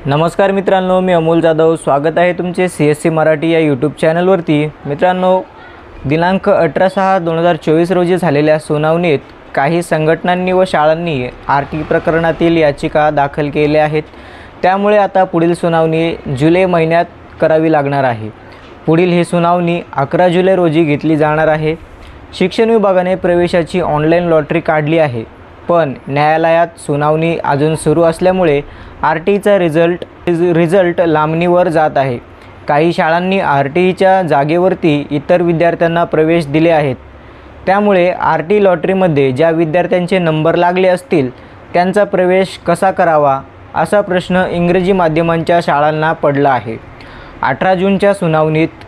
नमस्कार मित्रांनो, मी अमोल जाधव स्वागत आहे तुमचे CSC मराठी या यूट्यूब चॅनलवरती। मित्रांनो, दिनांक 18/6/2024 रोजी झालेल्या सुनावणीत काही संघटनांनी व शाळांनी आरटी प्रकरणातील याचिका दाखल केल्या आहेत। त्यामुळे आता पुढील सुनावणी जुलै महिन्यात करावी लागणार आहे। पुढील ही सुनावणी 11 जुलै रोजी घेतली जाणार आहे। शिक्षण विभागाने प्रवेशाची ऑनलाईन लॉटरी काढली आहे, पण न्यायालयात सुनावणी अजून सुरू असल्यामुळे आरटीचा रिझल्ट लांबणीवर जात आहे। काही शाळांनी आरटीच्या जागेवरती इतर विद्यार्थ्यांना प्रवेश दिले आहेत। त्यामुळे आरटी लॉटरीमध्ये ज्या विद्यार्थ्यांचे नंबर लागले असतील त्यांचा प्रवेश कसा करावा असा प्रश्न इंग्रजी माध्यमांच्या शाळांना पडला आहे। 18 जूनच्या सुनावणीत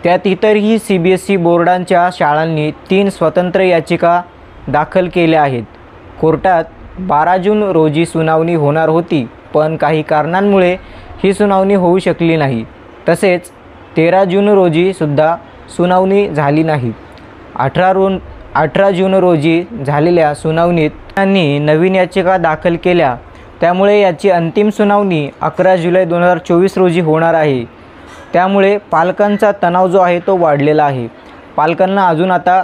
त्यात इतरही CBSE बोर्डांच्या शाळांनी 3 स्वतंत्र याचिका दाखल केल्या आहेत। कोर्टात 12 जून रोजी सुनावणी होणार होती, पण काही कारणांमुळे ही सुनावणी होऊ शकली नाही। तसेच 13 जून रोजी सुद्धा सुनावणी झाली नाही। 18 जून रोजी झालेल्या सुनावणीत त्यांनी नवीन याचिका दाखल केल्या, त्यामुळे याची अंतिम सुनावणी 11 जुलै 2024 रोजी होणार आहे। त्यामुळे पालकांचा तणाव जो आहे तो वाढलेला आहे। पालकांना अजून आता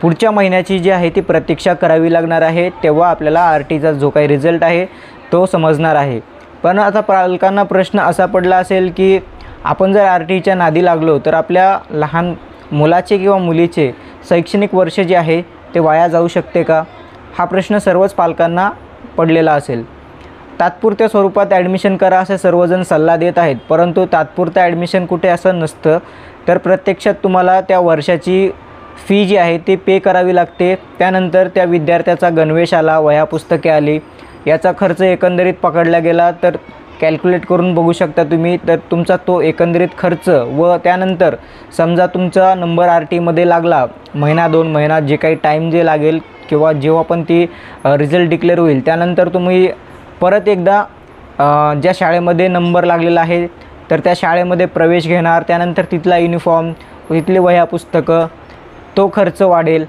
पुढच्या महिन्याची जी आहे ती प्रतीक्षा करावी लागणार आहे, तेव्हा आपल्याला आरटीचा जो काही रिझल्ट आहे तो समजणार आहे। पण आता पालकांना प्रश्न असा पडला असेल की आपण जर आरटीच्या नादी लागलो तर आपल्या लहान मुलाचे किंवा मुलीचे शैक्षणिक वर्ष जे आहे ते वाया जाऊ शकते का, हा प्रश्न सर्वच पालकांना पडलेला असेल। तात्पुरत्या स्वरूपात ॲडमिशन करा असे सर्वजण सल्ला देत आहेत, परंतु तात्पुरतं ॲडमिशन कुठे असं नसतं, तर प्रत्यक्षात तुम्हाला त्या वर्षाची फी जी आहे ती पे करावी लागते। त्यानंतर त्या विद्यार्थ्याचा गणवेश आला, वह्या पुस्तके आली, याचा खर्च एकंदरीत पकडला गेला तर कॅल्क्युलेट करून बघू शकता तुम्ही। तर तुमचा तो एकंदरीत खर्च व त्यानंतर समजा तुमचा नंबर आरटीमध्ये लागला, महिना 2 महिना जे काही टाईम जे लागेल किंवा जेव्हा पण ती रिझल्ट डिक्लेअर होईल त्यानंतर तुम्ही परत एकदा ज्या शाळेमध्ये नंबर लागलेला आहे तर त्या शाळेमध्ये प्रवेश घेणार। त्यानंतर तिथला युनिफॉर्म, तिथली वह्या पुस्तकं, तो खर्च वाढेल।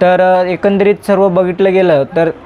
तर एकंदरीत सर्व बघितलं गेलं तर